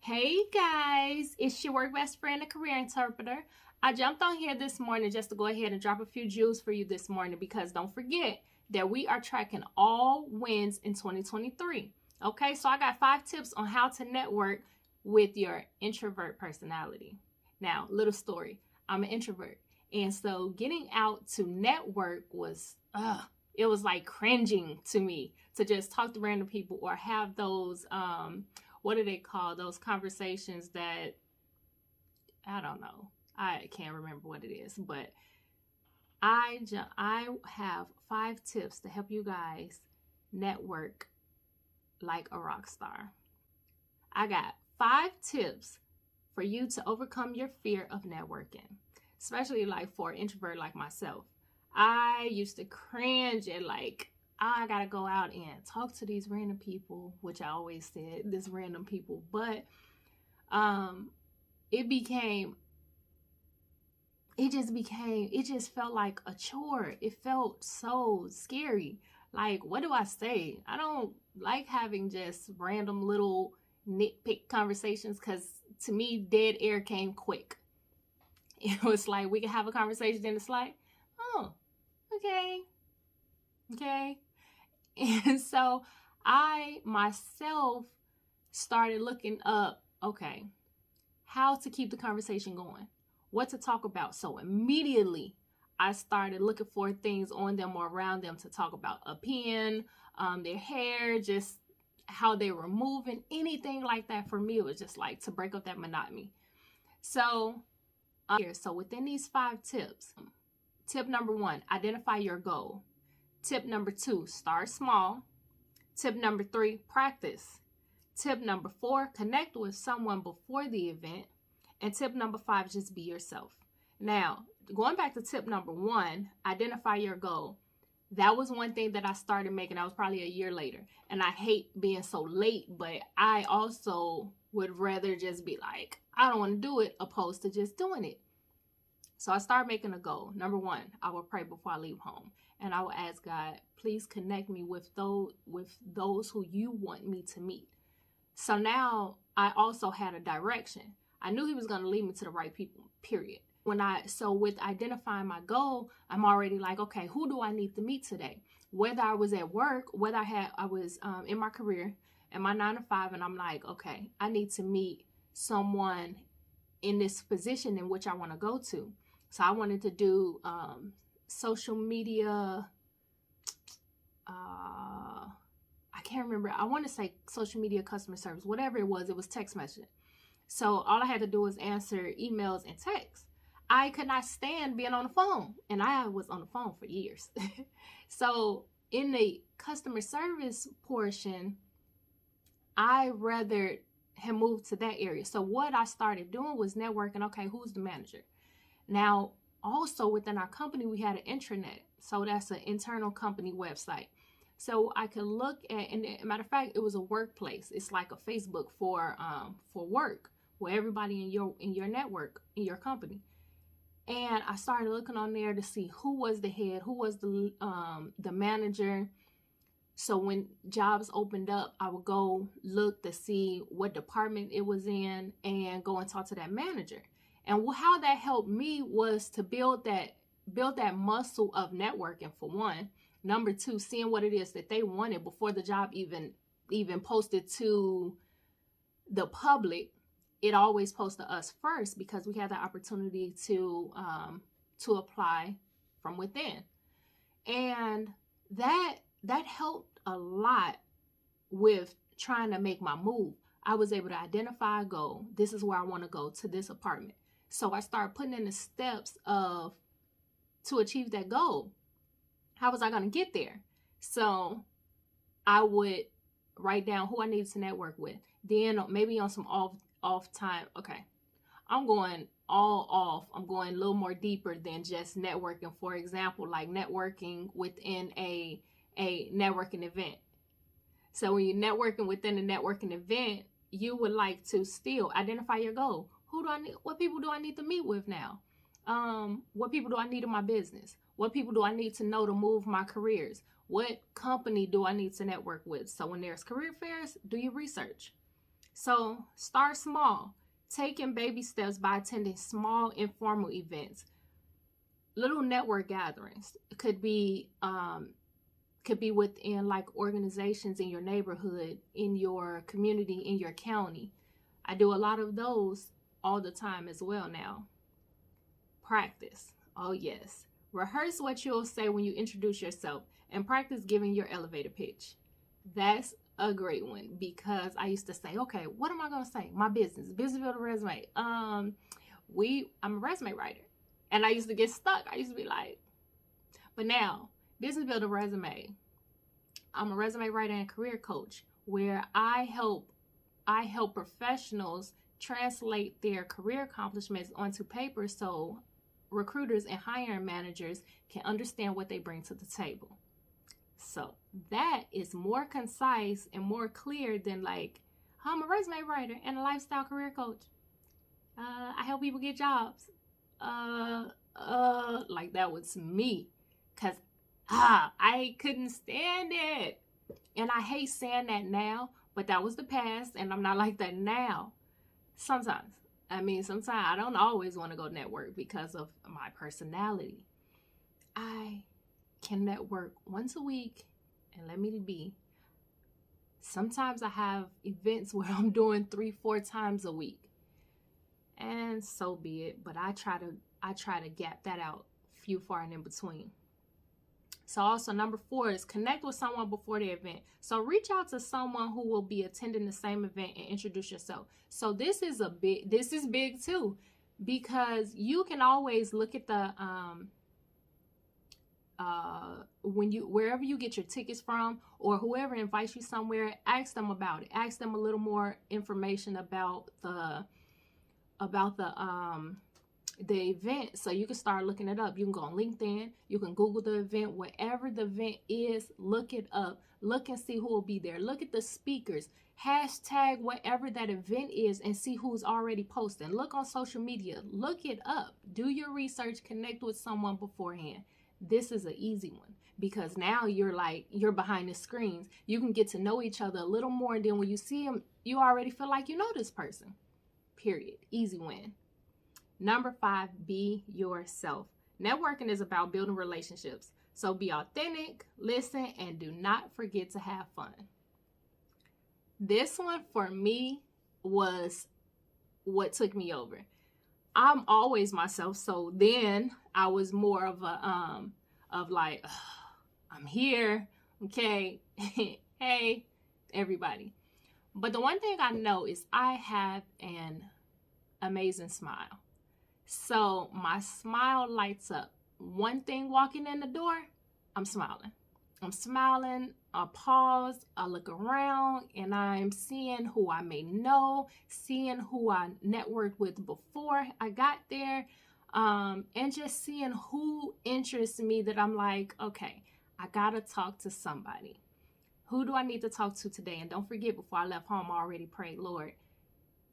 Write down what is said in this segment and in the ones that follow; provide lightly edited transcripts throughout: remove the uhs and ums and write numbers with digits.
Hey guys, it's your work best friend, the career interpreter. I jumped on here this morning just to go ahead and drop a few jewels for you this morning because don't forget that we are tracking all wins in 2023. Okay, so I got 5 tips on how to network with your introvert personality. Now, little story, I'm an introvert, and so getting out to network was, it was like cringing to me to just talk to random people or have those, what do they call those conversations that, I don't know. I can't remember what it is, but I have 5 tips to help you guys network like a rock star. I got 5 tips for you to overcome your fear of networking, especially like for an introvert like myself. I used to cringe at I gotta go out and talk to these random people, which I always said this random people, but it just felt like a chore. It felt so scary. Like, what do I say? I don't like having just random little nitpick conversations because to me, dead air came quick. It was like we could have a conversation and it's like, oh, okay. And so I myself started looking up, okay, how to keep the conversation going, what to talk about. So immediately I started looking for things on them or around them to talk about. A pen, their hair, just how they were moving, anything like that. For me, it was just like to break up that monotony. So so within these 5 tips, tip number 1, identify your goal. Tip number 2, start small. Tip number 3, practice. Tip number 4, connect with someone before the event. And tip number 5, just be yourself. Now, going back to tip number 1, identify your goal. That was one thing that I started making. That was probably a year later. And I hate being so late, but I also would rather just be like, I don't want to do it, opposed to just doing it. So I started making a goal. Number 1, I will pray before I leave home. And I will ask God, please connect me with those who you want me to meet. So now I also had a direction. I knew he was going to lead me to the right people, period. So with identifying my goal, I'm already like, okay, who do I need to meet today? Whether I was at work, whether I was in my career, in my 9 to 5, and I'm like, okay, I need to meet someone in this position in which I want to go to. So I wanted to do social media. I can't remember. I want to say social media customer service, whatever it was text messaging. So all I had to do was answer emails and texts. I could not stand being on the phone, and I was on the phone for years. So in the customer service portion, I rather have moved to that area. So what I started doing was networking. Okay, who's the manager? Now, also within our company, we had an intranet. So that's an internal company website. So I could look at, and matter of fact, it was a workplace. It's like a Facebook for work, where everybody in your network, in your company. And I started looking on there to see who was the head, who was the manager. So when jobs opened up, I would go look to see what department it was in and go and talk to that manager. And how that helped me was to build that muscle of networking, for one. Number 2, seeing what it is that they wanted before the job even posted to the public. It always posts to us first because we had the opportunity to apply from within. And that helped a lot with trying to make my move. I was able to identify a goal. This is where I want to go, to this apartment. So I started putting in the steps to achieve that goal. How was I going to get there? So I would write down who I needed to network with. Then maybe on some off time, okay, I'm going all off. I'm going a little more deeper than just networking. For example, like networking within a networking event. So when you're networking within a networking event, you would like to still identify your goal. What people do I need to meet with now? What people do I need in my business? What people do I need to know to move my careers? What company do I need to network with? So when there's career fairs, do your research. So start small. Taking baby steps by attending small informal events. Little network gatherings could be within like organizations in your neighborhood, in your community, in your county. I do a lot of those all the time as well now. Practice. Oh yes. Rehearse what you'll say when you introduce yourself and practice giving your elevator pitch. That's a great one, because I used to say, okay, what am I going to say? My business building resume. I'm a resume writer. And I used to get stuck. I used to be like, but now, business building resume. I'm a resume writer and career coach, where I help professionals translate their career accomplishments onto paper so recruiters and hiring managers can understand what they bring to the table. So that is more concise and more clear than like, I'm a resume writer and a lifestyle career coach. I help people get jobs. Like that was me, because I couldn't stand it. And I hate saying that now, but that was the past, and I'm not like that now. Sometimes I don't always want to go network because of my personality. I can network once a week, and let me be. Sometimes I have events where I'm doing 3-4 times a week, and so be it. But I try to gap that out few far and in between. So also number 4 is connect with someone before the event. So reach out to someone who will be attending the same event and introduce yourself. So this is big too, because you can always look at the wherever you get your tickets from, or whoever invites you somewhere, ask them about it. Ask them a little more information about the event, so you can start looking it up. You can go on LinkedIn, you can Google the event, wherever the event is, look it up, look and see who will be there, look at the speakers, hashtag whatever that event is and see who's already posting. Look on social media, look it up, do your research, connect with someone beforehand. This is an easy one, because now you're behind the screens. You can get to know each other a little more, and then when you see them, you already feel like you know this person. Period. Easy win. Number 5, be yourself. Networking is about building relationships. So be authentic, listen, and do not forget to have fun. This one for me was what took me over. I'm always myself. So then I was more of I'm here. Okay. Hey, everybody. But the one thing I know is I have an amazing smile. So my smile lights up. One thing walking in the door, I'm smiling. I pause, I look around, and I'm seeing who I may know, seeing who I networked with before I got there, and just seeing who interests me, that I'm like, okay, I gotta talk to somebody. Who do I need to talk to today? And don't forget, before I left home, I already prayed, Lord,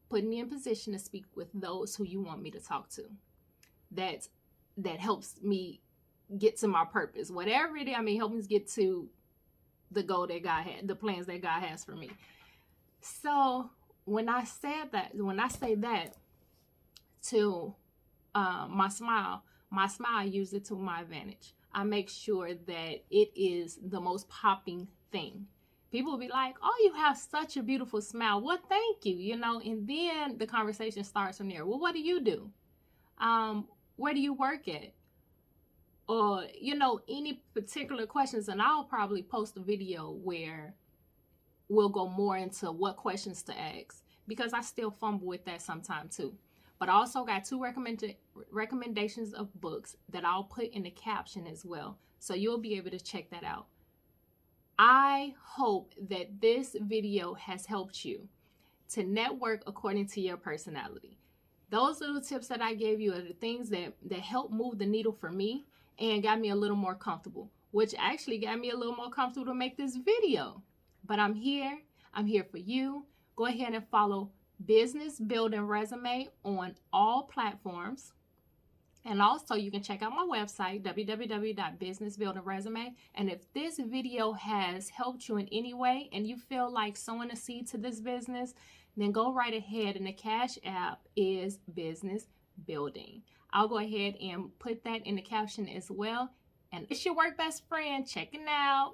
put me in position to speak with those who you want me to talk to. That helps me get to my purpose. Whatever it is, help me get to the goal that God had, the plans that God has for me. So when I say that to my smile, I use it to my advantage. I make sure that it is the most popping thing. People will be like, oh, you have such a beautiful smile. Well, thank you, and then the conversation starts from there. Well, what do you do? Where do you work at? Or, any particular questions. And I'll probably post a video where we'll go more into what questions to ask, because I still fumble with that sometime too. But I also got 2 recommendations of books that I'll put in the caption as well. So you'll be able to check that out. I hope that this video has helped you to network according to your personality. Those little tips that I gave you are the things that help move the needle for me and got me a little more comfortable, which actually got me a little more comfortable to make this video. But I'm here for you. Go ahead and follow Business Building Resume on all platforms. And also you can check out my website, www.businessbuildingresume. And if this video has helped you in any way and you feel like sowing a seed to this business, then go right ahead, and the Cash App is Business Building. I'll go ahead and put that in the caption as well. And it's your work best friend checking out.